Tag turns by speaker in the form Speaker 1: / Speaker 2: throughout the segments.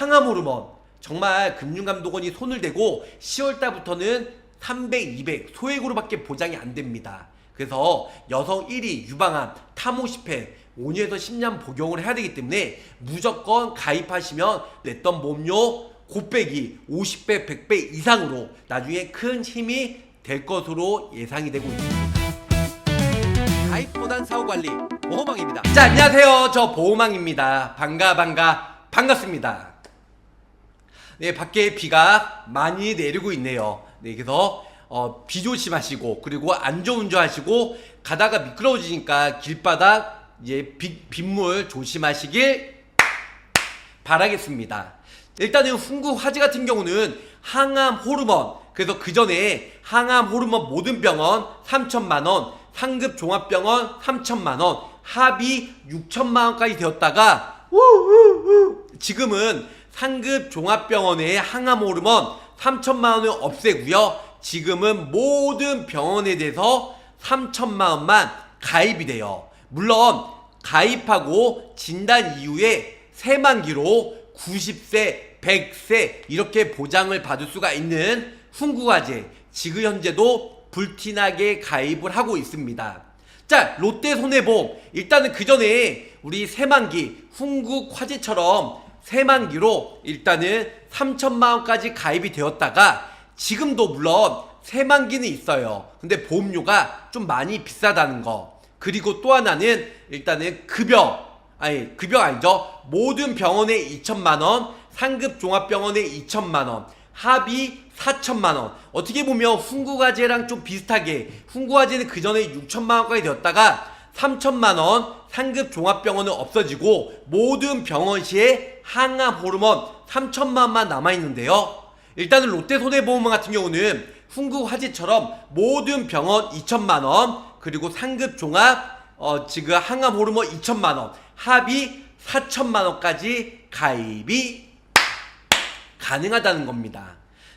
Speaker 1: 항암 호르몬 정말 금융감독원이 손을 대고 10월달부터는 300, 200 소액으로밖에 보장이 안 됩니다. 그래서 여성 1위 유방암, 타모 10회 5년에서 10년 복용을 해야 되기 때문에 무조건 가입하시면 냈던 보험료 곱빼기 50배, 100배 이상으로 나중에 큰 힘이 될 것으로 예상이 되고 있습니다. 가입보단 사후관리 보호망입니다. 자, 안녕하세요. 저 보호망입니다. 반갑습니다. 네, 밖에 비가 많이 내리고 있네요. 네, 그래서 비 조심하시고, 그리고 안전운전 하시고, 가다가 미끄러워지니까 길바닥 이제 빗물 조심하시길 바라겠습니다. 일단은 훈구 화재 같은 경우는 항암 호르몬, 그래서 그 전에 항암 호르몬 모든 병원 3천만원, 상급 종합병원 3천만원, 합의 6천만원까지 되었다가 지금은 상급 종합병원의 항암 호르몬 3천만원을 없애고요. 지금은 모든 병원에 대해서 3천만원만 가입이 돼요. 물론 가입하고 진단 이후에 새만기로 90세, 100세 이렇게 보장을 받을 수가 있는 훈구화재 지금 현재도 불티나게 가입을 하고 있습니다. 자, 롯데손해보험 일단은 그 전에 우리 새만기 훈구화재처럼 새만기로 일단은 3천만원까지 가입이 되었다가 지금도 물론 새만기는 있어요. 근데 보험료가 좀 많이 비싸다는 거. 그리고 또 하나는 일단은 급여 아니죠. 모든 병원에 2천만원, 상급 종합병원에 2천만원, 합의 4천만원. 어떻게 보면 훈구화재랑 좀 비슷하게 훈구화재는 그 전에 6천만원까지 되었다가 3천만원 상급 종합병원은 없어지고 모든 병원시에 항암 호르몬 3천만원만 남아있는데요. 일단은 롯데손해보험 같은 경우는 훈구화재처럼 모든 병원 2천만원, 그리고 상급 종합 지금 항암 호르몬 2천만원, 합의 4천만원까지 가입이 가능하다는 겁니다.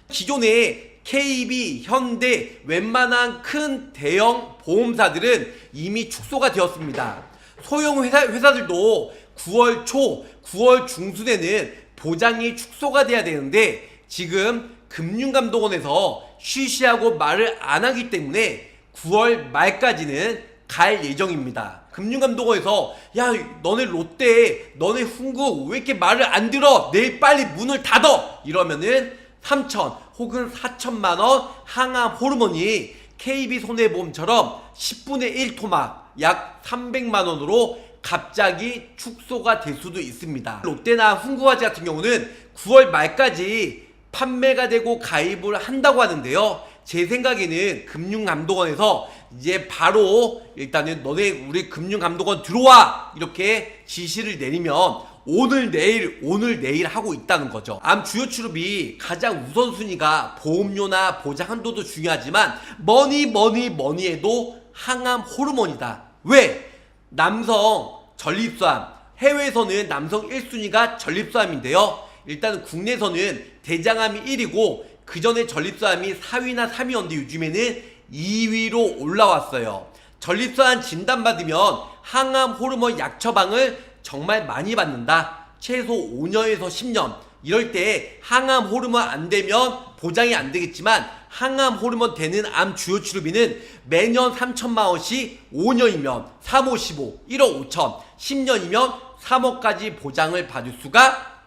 Speaker 1: 기존에 KB, 현대, 웬만한 큰 대형 보험사들은 이미 축소가 되었습니다. 소형 회사들도 9월 초, 9월 중순에는 보장이 축소가 돼야 되는데 지금 금융감독원에서 쉬쉬하고 말을 안 하기 때문에 9월 말까지는 갈 예정입니다. 금융감독원에서 야, 너네 롯데, 너네 훈구 왜 이렇게 말을 안 들어? 내일 빨리 문을 닫어! 이러면은 3천 혹은 4천만원 항암 호르몬이 KB손해보험처럼 10분의 1 토막 약 300만원으로 갑자기 축소가 될 수도 있습니다. 롯데나 훈구화재 같은 경우는 9월 말까지 판매가 되고 가입을 한다고 하는데요. 제 생각에는 금융감독원에서 이제 바로 일단은 너네 우리 금융감독원 들어와 이렇게 지시를 내리면 오늘 내일 하고 있다는 거죠. 암 주요 치료비 가장 우선순위가 보험료나 보장 한도도 중요하지만 뭐니 해도 항암 호르몬이다. 왜? 남성 전립선암, 해외에서는 남성 1순위가 전립선암인데요. 일단 국내에서는 대장암이 1위고 그 전에 전립선암이 4위나 3위였는데 요즘에는 2위로 올라왔어요. 전립선암 진단받으면 항암 호르몬 약 처방을 정말 많이 받는다. 최소 5년에서 10년. 이럴 때 항암 호르몬 안 되면 보장이 안 되겠지만 항암 호르몬 되는 암 주요 치료비는 매년 3천만원씩 5년이면 3억 15, 1억 5천, 10년이면 3억까지 보장을 받을 수가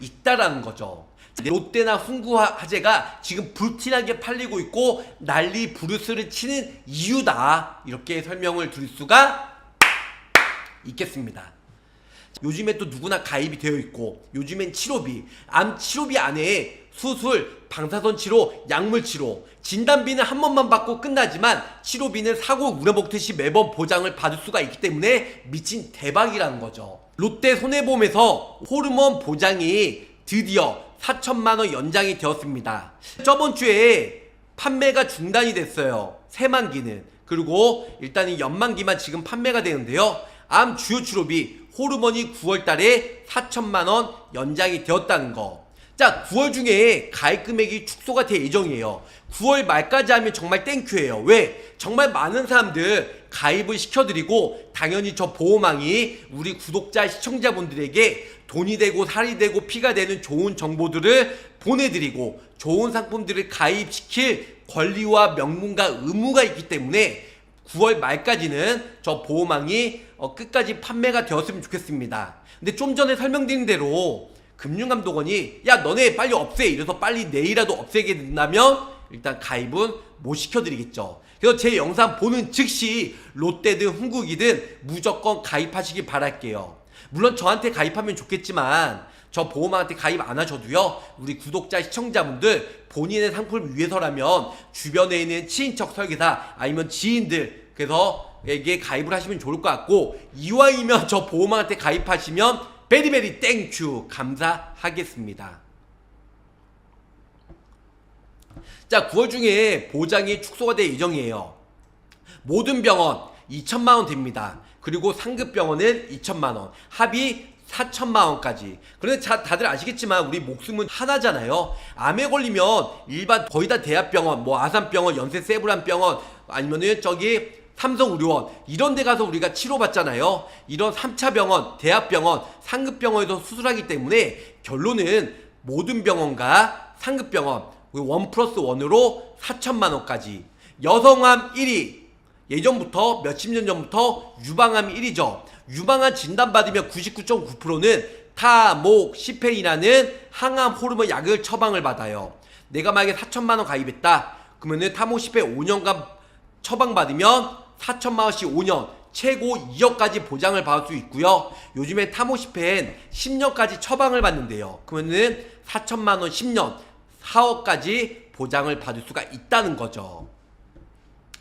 Speaker 1: 있다라는 거죠. 롯데나 훈구화재가 지금 불티나게 팔리고 있고 난리 부르스를 치는 이유다. 이렇게 설명을 드릴 수가 있겠습니다. 요즘에 또 누구나 가입이 되어 있고 요즘엔 치료비, 암 치료비 안에 수술, 방사선 치료, 약물 치료, 진단비는 한 번만 받고 끝나지만 치료비는 사고 우려먹듯이 매번 보장을 받을 수가 있기 때문에 미친 대박이라는 거죠. 롯데 손해보험에서 호르몬 보장이 드디어 4천만원 연장이 되었습니다. 저번 주에 판매가 중단이 됐어요. 새만기는. 그리고 일단 이 연만기만 지금 판매가 되는데요. 암 주요 치료비 호르몬이 9월달에 4천만원 연장이 되었다는 거. 자, 9월 중에 가입 금액이 축소가 될 예정이에요. 9월 말까지 하면 정말 땡큐예요. 왜? 정말 많은 사람들 가입을 시켜드리고 당연히 저 보호망이 우리 구독자 시청자분들에게 돈이 되고 살이 되고 피가 되는 좋은 정보들을 보내드리고 좋은 상품들을 가입시킬 권리와 명분과 의무가 있기 때문에 9월 말까지는 저 보호망이 끝까지 판매가 되었으면 좋겠습니다. 근데 좀 전에 설명드린 대로 금융감독원이 야 너네 빨리 없애 이래서 빨리 내일이라도 없애게 된다면 일단 가입은 못 시켜드리겠죠. 그래서 제 영상 보는 즉시 롯데든 흥국이든 무조건 가입하시길 바랄게요. 물론 저한테 가입하면 좋겠지만 저 보호망한테 가입 안 하셔도요, 우리 구독자 시청자분들 본인의 상품을 위해서라면 주변에 있는 친인척 설계사 아니면 지인들 그래서 에게 가입을 하시면 좋을 것 같고, 이왕이면 저 보호망한테 가입하시면 베리베리 땡큐 감사하겠습니다. 자, 9월 중에 보장이 축소가 될 예정이에요. 모든 병원 2천만원 됩니다. 그리고 상급병원은 2천만원, 합이 4천만원까지. 그런데 다들 아시겠지만 우리 목숨은 하나잖아요. 암에 걸리면 일반 거의 다 대학병원, 뭐 아산병원, 연세세브란병원 아니면은 저기 삼성의료원 이런 데 가서 우리가 치료받잖아요. 이런 3차 병원, 대학병원, 상급병원에서 수술하기 때문에 결론은 모든 병원과 상급병원 1+1으로 4천만원까지. 여성암 1위. 예전부터 몇십 년 전부터 유방암 1위죠. 유방암 진단받으면 99.9%는 타모시펜이라는 항암 호르몬 약을 처방을 받아요. 내가 만약에 4천만원 가입했다 그러면은 타모시펜 5년간 처방받으면 4천만원씩 5년 최고 2억까지 보장을 받을 수 있고요. 요즘에 타모시펜 10년까지 처방을 받는데요. 그러면은 4천만원 10년 4억까지 보장을 받을 수가 있다는 거죠.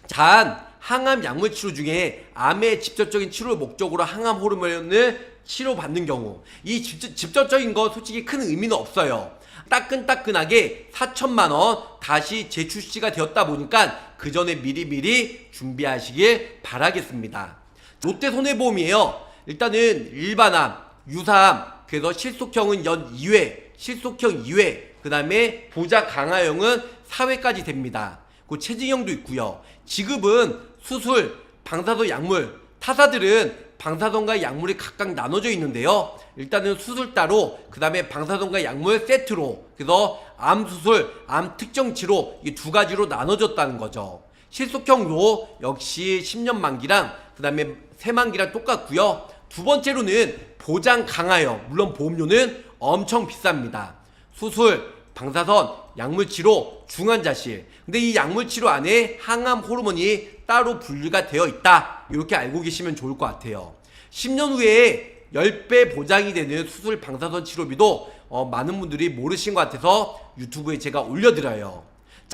Speaker 1: 단 항암 약물 치료 중에 암의 직접적인 치료를 목적으로 항암 호르몬을 치료받는 경우, 이 직접적인 거 솔직히 큰 의미는 없어요. 따끈따끈하게 4천만원 다시 재출시가 되었다 보니까 그 전에 미리미리 준비하시길 바라겠습니다. 롯데손해보험이에요. 일단은 일반암, 유사암, 그래서 실속형은 연 2회, 실속형 2회, 그 다음에 보자 강화형은 4회까지 됩니다. 그 체증형도 있고요. 지급은 수술, 방사선 약물, 타사들은 방사선과 약물이 각각 나눠져 있는데요. 일단은 수술 따로, 그 다음에 방사선과 약물 세트로, 그래서 암 수술, 암 특정 치료 이 두 가지로 나눠졌다는 거죠. 실속형도 역시 10년 만기랑 그 다음에 새만기랑 똑같고요. 두 번째로는 보장 강화형, 물론 보험료는 엄청 비쌉니다. 수술, 방사선, 약물치료, 중환자실. 근데 이 약물치료 안에 항암 호르몬이 따로 분류가 되어 있다. 이렇게 알고 계시면 좋을 것 같아요. 10년 후에 10배 보장이 되는 수술 방사선 치료비도 많은 분들이 모르신 것 같아서 유튜브에 제가 올려드려요.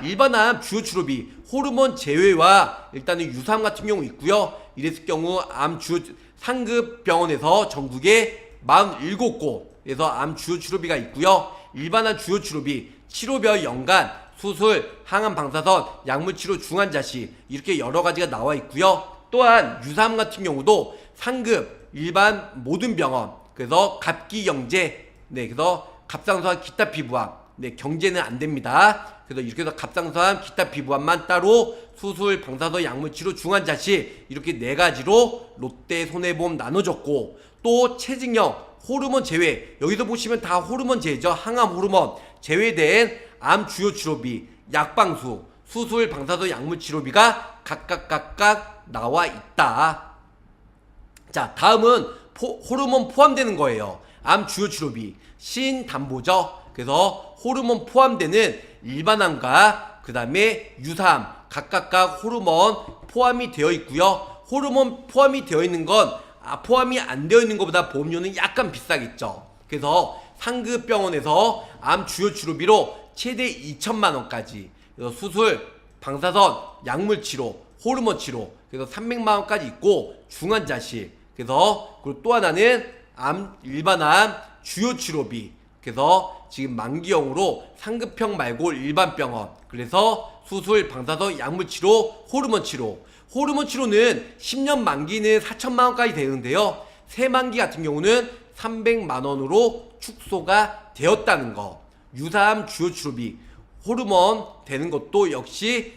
Speaker 1: 일반암 주요 치료비, 호르몬 제외와 일단은 유사암 같은 경우 있고요. 이랬을 경우 암 주요 상급 병원에서 전국에 47곳에서 암 주요 치료비가 있고요. 일반암 주요 치료비, 치료별 연간, 수술, 항암 방사선, 약물치료 중환자실 이렇게 여러 가지가 나와 있고요. 또한 유사암 같은 경우도 상급, 일반 모든 병원, 그래서 갑기경제, 네, 그래서 갑상선암 기타 피부암, 네, 경제는 안 됩니다. 그래서 이렇게 해서 갑상선암 기타 피부암만 따로 수술, 방사선, 약물치료 중환자실 이렇게 네 가지로 롯데 손해보험 나눠졌고, 또 체증형 호르몬 제외, 여기서 보시면 다 호르몬 제외죠. 항암 호르몬 제외된 암 주요 치료비, 약방수, 수술, 방사선, 약물 치료비가 각각 나와 있다. 자, 다음은 호르몬 포함되는 거예요. 암 주요 치료비, 신담보죠. 그래서 호르몬 포함되는 일반암과 그 다음에 유사암 각각 호르몬 포함이 되어 있고요. 호르몬 포함이 되어 있는 건 포함이 안 되어 있는 것보다 보험료는 약간 비싸겠죠. 그래서 상급병원에서 암 주요 치료비로 최대 2천만원까지, 그래서 수술, 방사선, 약물 치료, 호르몬 치료, 그래서 300만원까지 있고, 중환자실, 그래서 그리고 또 하나는 일반암 주요 치료비, 그래서 지금 만기형으로 상급형 말고 일반병원, 그래서 수술, 방사선, 약물 치료, 호르몬 치료. 호르몬 치료는 10년 만기는 4천만원까지 되는데요. 새만기 같은 경우는 300만원으로 축소가 되었다는 거. 유사암 주요 치료비 호르몬 되는 것도 역시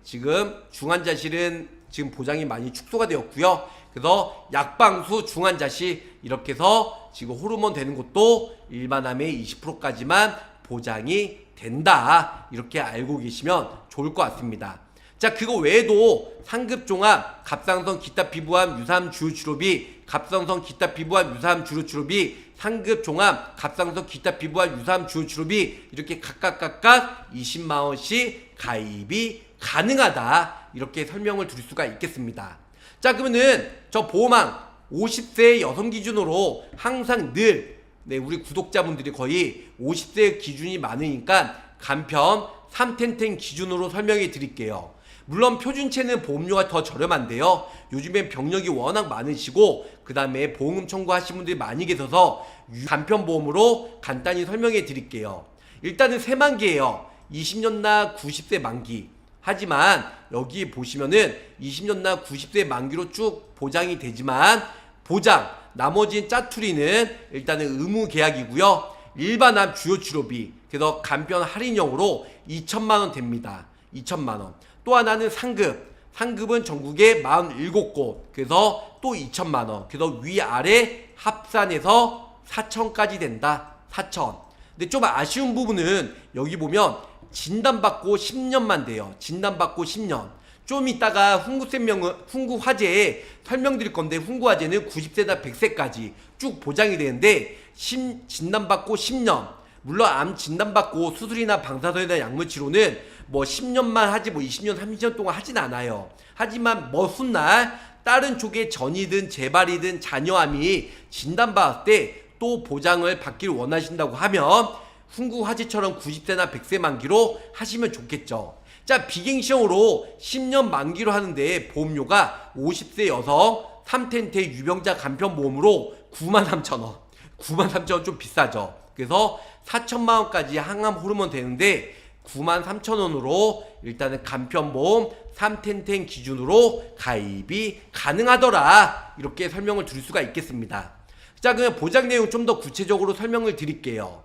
Speaker 1: 지금 중환자실은 지금 보장이 많이 축소가 되었고요. 그래서 약방수 중환자실 이렇게 해서 지금 호르몬 되는 것도 일반암의 20%까지만 보장이 된다. 이렇게 알고 계시면 좋을 것 같습니다. 자, 그거 외에도 상급종합, 갑상선 기타 피부암 유사암 주요 치료비, 갑상선 기타 피부암 유사암 주요 치료비, 상급종합, 갑상선 기타 피부암 유사암 주요 치료비 이렇게 각각 20만원씩 가입이 가능하다. 이렇게 설명을 드릴 수가 있겠습니다. 자, 그러면은 저 보호망 50세 여성 기준으로 항상 늘 우리 구독자분들이 거의 50세 기준이 많으니까 간편 3텐텐 기준으로 설명해 드릴게요. 물론 표준체는 보험료가 더 저렴한데요. 요즘엔 병력이 워낙 많으시고 그 다음에 보험금 청구하신 분들이 많이 계셔서 간편보험으로 간단히 설명해 드릴게요. 일단은 새만기예요. 20년 나 90세 만기. 하지만 여기 보시면은 20년 나 90세 만기로 쭉 보장이 되지만 보장 나머지 짜투리는 일단은 의무 계약이고요. 일반암 주요 치료비 그래서 간편 할인형으로 2천만원 됩니다. 2천만원. 또 하나는 상급은 전국에 47곳 그래서 또 2천만원. 그래서 위아래 합산해서 4천까지 된다. 4천. 근데 좀 아쉬운 부분은 여기 보면 진단받고 10년만 돼요. 진단받고 10년. 좀 이따가 훈구화재에 설명드릴 건데 훈구화재는 90세나 100세까지 쭉 보장이 되는데 진단받고 10년. 물론 암 진단받고 수술이나 방사선이나 약물치료는 뭐 10년만 하지 뭐 20년 30년 동안 하진 않아요. 하지만 훗날 다른 쪽에 전이든 재발이든 자녀암이 진단받을 때 또 보장을 받기를 원하신다고 하면 훈구화재처럼 90세나 100세 만기로 하시면 좋겠죠. 자, 비갱시형으로 10년 만기로 하는데 보험료가 50세 여성 3텐테 유병자 간편보험으로 93,000원. 93,000원 좀 비싸죠. 그래서 4천만원까지 항암 호르몬 되는데 93,000원으로 일단은 간편보험 3텐텐 기준으로 가입이 가능하더라. 이렇게 설명을 드릴 수가 있겠습니다. 자, 그냥 보장 내용 좀 더 구체적으로 설명을 드릴게요.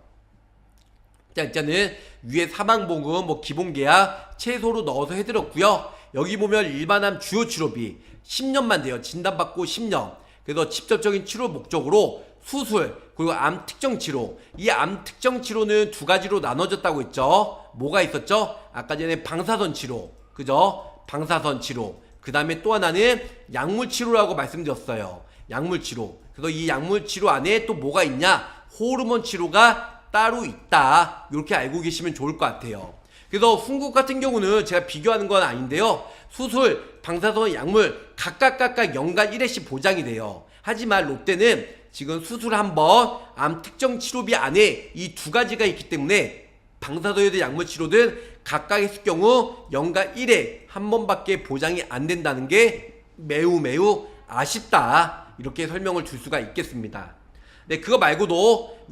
Speaker 1: 자, 일단은 위에 사망보험 뭐 기본계약 최소로 넣어서 해드렸고요. 여기 보면 일반암 주요 치료비 10년만 돼요. 진단받고 10년. 그래서 직접적인 치료 목적으로 수술 그리고 암 특정 치료. 이 암 특정 치료는 두 가지로 나눠졌다고 했죠. 뭐가 있었죠? 아까 전에 방사선 치료, 그죠? 방사선 치료. 그 다음에 또 하나는 약물 치료라고 말씀드렸어요. 약물 치료. 그래서 이 약물 치료 안에 또 뭐가 있냐? 호르몬 치료가 따로 있다. 이렇게 알고 계시면 좋을 것 같아요. 그래서 훈국 같은 경우는 제가 비교하는 건 아닌데요. 수술, 방사선, 약물 각각 연간 1회씩 보장이 돼요. 하지만 롯데는 지금 수술 한 번, 암 특정 치료비 안에 이 두 가지가 있기 때문에 방사선이든 약물 치료든 각각 했을 경우 연간 1회 한 번밖에 보장이 안 된다는 게 매우 아쉽다. 이렇게 설명을 줄 수가 있겠습니다. 네, 그거 말고도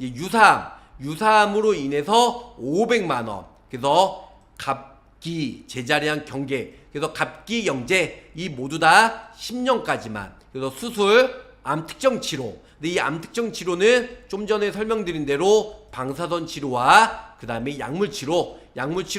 Speaker 1: 유사암으로 인해서 500만원. 그래서 갑기, 제자리암 경계, 그래서 갑기 영재 이 모두 다 10년까지만. 그래서 수술, 암 특정 치료. 근데 이 암 특정 치료는 좀 전에 설명드린 대로 방사선 치료와 그 다음에 약물 치료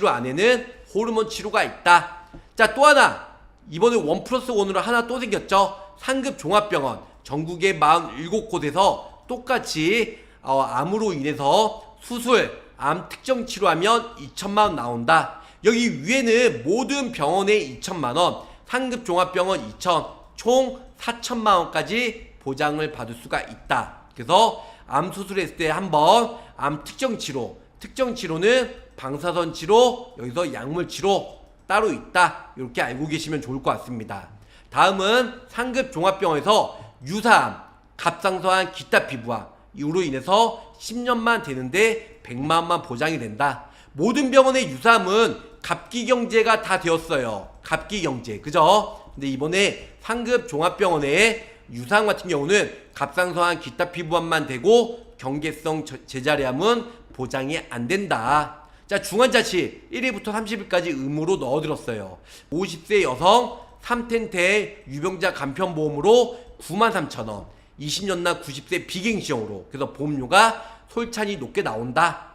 Speaker 1: 안에는 호르몬 치료가 있다. 자, 또 하나 이번에 1+1으로 하나 또 생겼죠. 상급 종합병원 전국의 47곳에서 똑같이 암으로 인해서 수술, 암 특정 치료하면 2천만원 나온다. 여기 위에는 모든 병원에 2천만원, 상급 종합병원 2천, 총 4천만원까지 보장을 받을 수가 있다. 그래서 암 수술했을 때 한번 암 특정 치료는 방사선 치료, 여기서 약물 치료 따로 있다. 이렇게 알고 계시면 좋을 것 같습니다. 다음은 상급 종합병원에서 유사암, 갑상선 기타 피부암 이로 인해서 10년만 되는데 100만원만 보장이 된다. 모든 병원의 유사암은 갑기경제가 다 되었어요. 갑기경제, 그죠? 근데 이번에 상급 종합병원의 유사암 같은 경우는 갑상선 기타 피부암만 되고 경계성 제자리암은 보장이 안 된다. 자, 중환자실 1일부터 30일까지 의무로 넣어들었어요. 50세 여성 3텐테 유병자 간편보험으로 93,000원, 20년 나 90세 비갱시형으로. 그래서 보험료가 솔찬히 높게 나온다.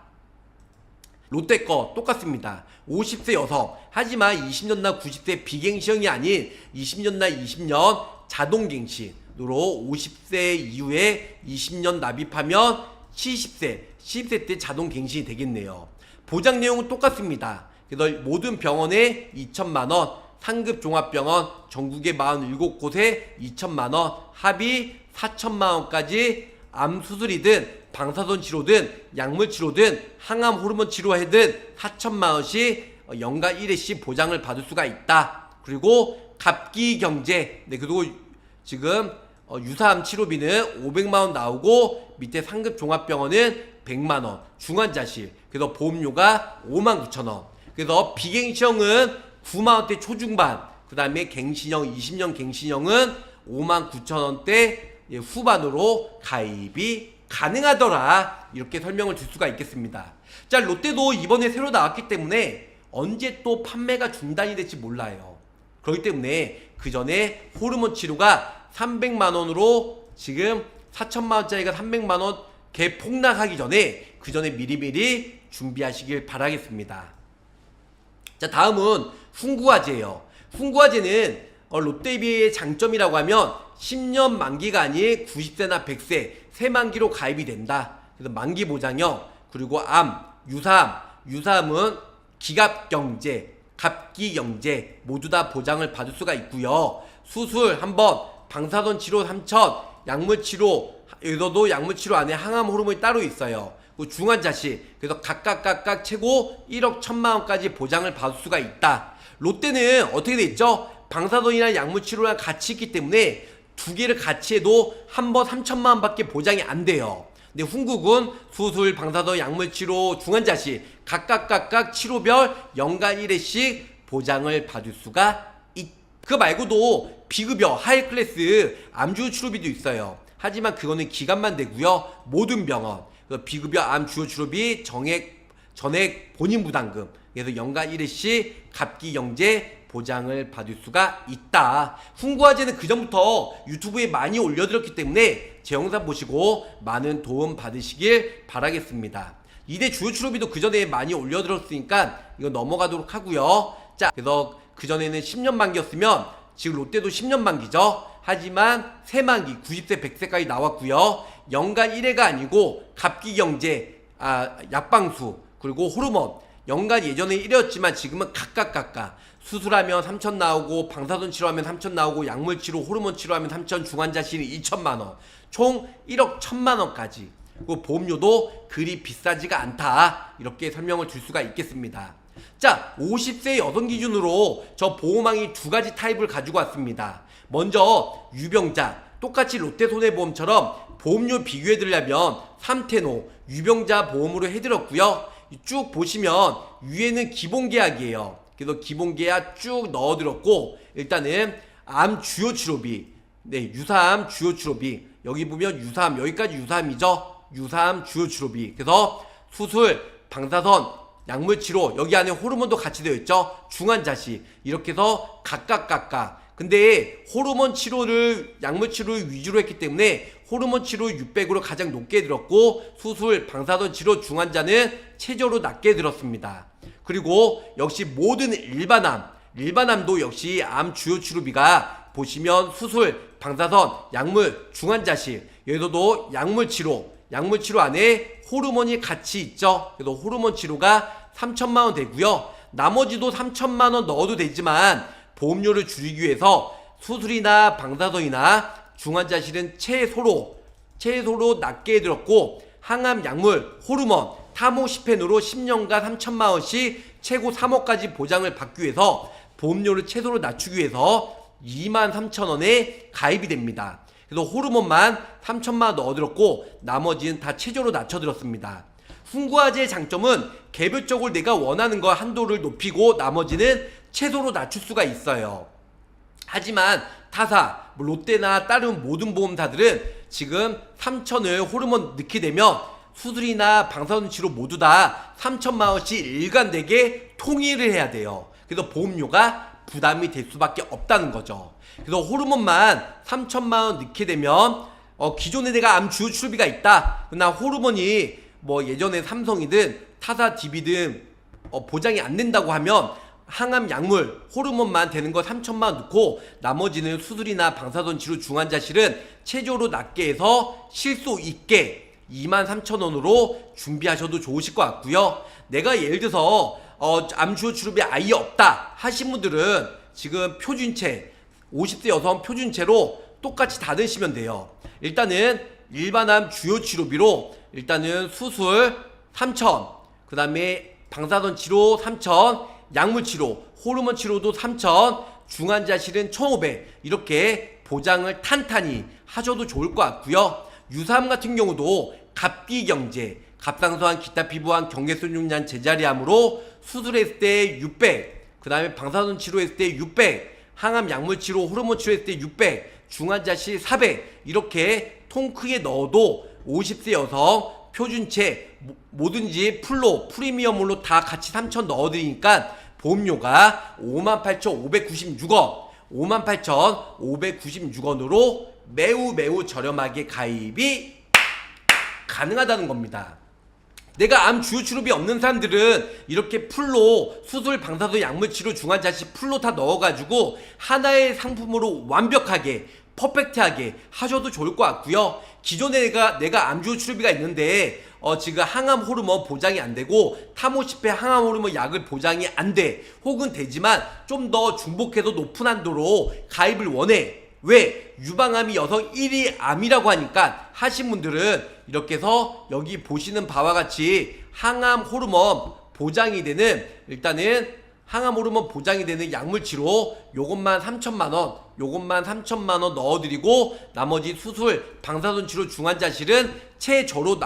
Speaker 1: 롯데 거 똑같습니다. 50세 여성. 하지만 20년 날 90세 비갱신형이 아닌 20년 날 20년 자동갱신으로 50세 이후에 20년 납입하면 70세 때 자동갱신이 되겠네요. 보장 내용은 똑같습니다. 그래서 모든 병원에 2천만원, 상급 종합병원 전국의 47곳에 2천만원, 합의 4천만원까지 암 수술이든 방사선 치료든 약물 치료든 항암 호르몬 치료하든 4천만원씩 연간 1회씩 보장을 받을 수가 있다. 그리고 갑기경제, 네, 그리고 지금 유사암 치료비는 500만원 나오고 밑에 상급 종합병원은 100만원, 중환자실, 그래서 보험료가 59,000원. 그래서 비갱신형은 9만원대 초중반, 그 다음에 갱신형 20년 갱신형은 59,000원대 후반으로 가입이 가능하더라. 이렇게 설명을 줄 수가 있겠습니다. 자, 롯데도 이번에 새로 나왔기 때문에 언제 또 판매가 중단이 될지 몰라요. 그렇기 때문에 그 전에 호르몬 치료가 300만원으로 지금 4천만원짜리가 300만원 개폭락하기 전에 그 전에 미리미리 준비하시길 바라겠습니다. 자, 다음은 훈구화제예요. 훈구화제는 롯데비의 장점이라고 하면 10년 만기가 아닌 90세나 100세 새만기로 가입이 된다. 그래서 만기 보장형, 그리고 암, 유사암은 기갑경제, 갑기경제 모두 다 보장을 받을 수가 있고요. 수술 한번, 방사선 치료 3천, 약물 치료, 여기서도 약물 치료 안에 항암 호르몬이 따로 있어요. 중환자실, 그래서 각각 최고 1억 1천만원까지 보장을 받을 수가 있다. 롯데는 어떻게 돼 있죠? 방사선이랑 약물 치료랑 같이 있기 때문에 두 개를 같이 해도 한 번 3천만원 밖에 보장이 안 돼요. 근데 훈국은 수술, 방사선, 약물 치료, 중환자실 각각 치료별 연간 1회씩 보장을 받을 수가 있. 그거 말고도 비급여 하이클래스 암주요 치료비도 있어요. 하지만 그거는 기간만 되고요. 모든 병원 비급여 암 주요 치료비 전액 본인 부담금, 그래서 연간 1회씩 갑기경제 보장을 받을 수가 있다. 훈구화제는 그전부터 유튜브에 많이 올려드렸기 때문에 제 영상 보시고 많은 도움 받으시길 바라겠습니다. 2대 주요 치료비도 그전에 많이 올려드렸으니까 이거 넘어가도록 하고요. 자, 그래서 그전에는 10년 만기였으면 지금 롯데도 10년 만기죠. 하지만 새만기 90세 100세까지 나왔고요. 연간 1회가 아니고 갑기경제, 약방수, 그리고 호르몬 연간 예전에 1회였지만 지금은 각각 수술하면 3천 나오고 방사선 치료하면 3천 나오고 약물 치료, 호르몬 치료하면 3천, 중환자실이 2천만원, 총 1억 1천만원까지. 그리고 보험료도 그리 비싸지가 않다. 이렇게 설명을 줄 수가 있겠습니다. 자, 50세 여성 기준으로 저 보험왕이 두 가지 타입을 가지고 왔습니다. 먼저 유병자, 똑같이 롯데손해보험처럼 보험료 비교해 드리려면 3테노 유병자 보험으로 해드렸고요. 쭉 보시면 위에는 기본계약이에요. 그래서 기본계약 쭉 넣어드렸고, 일단은 암 주요 치료비, 네, 유사암 주요 치료비, 여기 보면 유사암, 여기까지 유사암이죠. 유사암 주요 치료비, 그래서 수술, 방사선, 약물 치료, 여기 안에 호르몬도 같이 되어 있죠. 중환자실, 이렇게 해서 각각. 근데 호르몬 치료를, 약물 치료를 위주로 했기 때문에 호르몬 치료 600으로 가장 높게 들었고, 수술, 방사선 치료, 중환자는 최저로 낮게 들었습니다. 그리고 역시 모든 일반암도 역시 암 주요 치료비가 보시면 수술, 방사선, 약물, 중환자실, 여기서도 약물 치료 안에 호르몬이 같이 있죠. 그래서 호르몬 치료가 3천만원 되고요. 나머지도 3천만원 넣어도 되지만 보험료를 줄이기 위해서 수술이나 방사선이나 중환자실은 최소로 낮게 들었고, 항암 약물, 호르몬, 타모시펜으로 10년간 3천만원씩 최고 3억까지 보장을 받기 위해서 보험료를 최소로 낮추기 위해서 23,000원에 가입이 됩니다. 그래서 호르몬만 3천만원 넣어들었고 나머지는 다 최저로 낮춰들었습니다. 훈구화제의 장점은 개별적으로 내가 원하는 거 한도를 높이고 나머지는 최소로 낮출 수가 있어요. 하지만 타사, 롯데나 다른 모든 보험사들은 지금 3천을 호르몬 넣게 되면 수술이나 방사선 치료 모두 다 3천만원씩 일관되게 통일을 해야 돼요. 그래서 보험료가 부담이 될 수밖에 없다는 거죠. 그래서 호르몬만 3천만원 넣게 되면 기존에 내가 암 주요 치료비가 있다. 그러나 호르몬이 뭐 예전에 삼성이든 타사 DB든 보장이 안 된다고 하면 항암 약물 호르몬만 되는 거 3천만 원 넣고 나머지는 수술이나 방사선 치료 중환자실은 최저로 낮게 해서 실속 있게 23,000원으로 준비하셔도 좋으실 것 같고요. 내가 예를 들어서 암 주요 치료비 아예 없다 하신 분들은 지금 표준체 50세 여성 표준체로 똑같이 다 드시면 돼요. 일단은 일반암 주요 치료비로 일단은 수술 3,000, 그 다음에 방사선 치료 3,000, 약물 치료, 호르몬 치료도 3,000, 중환자실은 1,500 이렇게 보장을 탄탄히 하셔도 좋을 것 같고요. 유사암 같은 경우도 갑기경제, 갑상선암, 기타 피부암, 경계선용량 제자리암으로 수술했을 때 600, 그 다음에 방사선 치료했을 때 600, 항암 약물 치료, 호르몬 치료했을 때 600, 중환자실 400 이렇게 통 크게 넣어도 50세 여성 표준체 뭐든지 풀로 프리미엄으로 다 같이 3,000 넣어드리니까 보험료가 58,596원 58,596원으로 매우 저렴하게 가입이 가능하다는 겁니다. 내가 암 주요 치료비 없는 사람들은 이렇게 풀로 수술, 방사선, 약물 치료, 중환자실 풀로 다 넣어가지고 하나의 상품으로 완벽하게 퍼펙트하게 하셔도 좋을 것 같고요. 기존에 내가 암 주요 치료비가 있는데 지금 항암 호르몬 보장이 안 되고 타모시페 항암 호르몬 약을 보장이 안 돼. 혹은 되지만 좀 더 중복해서 높은 한도로 가입을 원해. 왜? 유방암이 여성 1위 암이라고 하니까 하신 분들은 이렇게 해서 여기 보시는 바와 같이 항암 호르몬 보장이 되는 일단은 항암 호르몬 보장이 되는 약물 치료 요것만 3천만원 요것만 3천만원 넣어드리고 나머지 수술 방사선 치료 중환자실은 최저로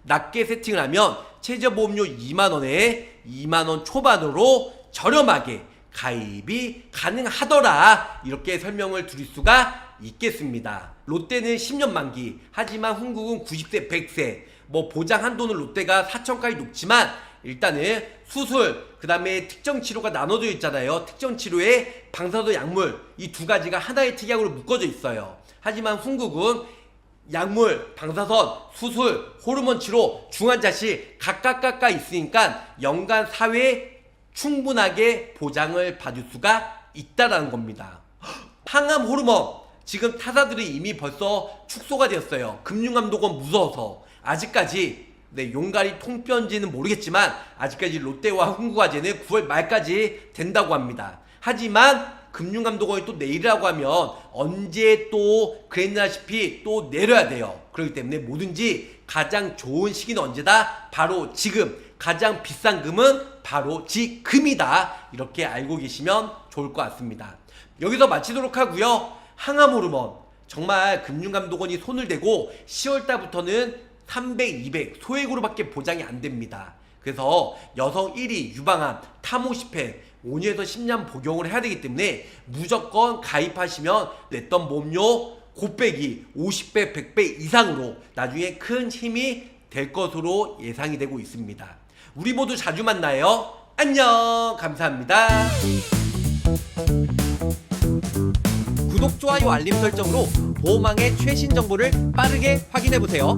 Speaker 1: 낮게 세팅을 하면 최저보험료 2만원에 2만원 초반으로 저렴하게 가입이 가능하더라 이렇게 설명을 드릴 수가 있겠습니다. 롯데는 10년 만기 하지만 흥국은 90세 100세 뭐 보장 한도는 롯데가 4천까지 높지만 일단은 수술 그 다음에 특정 치료가 나눠져 있잖아요. 특정 치료에 방사선 약물 이 두 가지가 하나의 특약으로 묶어져 있어요. 하지만 흥국은 약물, 방사선, 수술, 호르몬 치료, 중환자실 각각 있으니까 연간 4회 충분하게 보장을 받을 수가 있다라는 겁니다. 항암 호르몬 지금 타사들이 이미 벌써 축소가 되었어요. 금융감독원 무서워서 아직까지 용가리 통편지는 모르겠지만 아직까지 롯데와 흥국화재는 9월 말까지 된다고 합니다. 하지만 금융감독원이 또 내리라고 하면 언제 또 그랬나시피 또 내려야 돼요. 그렇기 때문에 뭐든지 가장 좋은 시기는 언제다? 바로 지금. 가장 비싼 금은 바로 지금이다. 이렇게 알고 계시면 좋을 것 같습니다. 여기서 마치도록 하고요. 항암 호르몬 정말 금융감독원이 손을 대고 10월달부터는 300, 200 소액으로밖에 보장이 안 됩니다. 그래서 여성 1위 유방암, 타모시페 5년에서 10년 복용을 해야 되기 때문에 무조건 가입하시면 냈던 보험료 곱빼기 50배, 100배 이상으로 나중에 큰 힘이 될 것으로 예상이 되고 있습니다. 우리 모두 자주 만나요. 안녕. 감사합니다.
Speaker 2: 구독, 좋아요, 알림 설정으로 보험왕의 최신 정보를 빠르게 확인해보세요.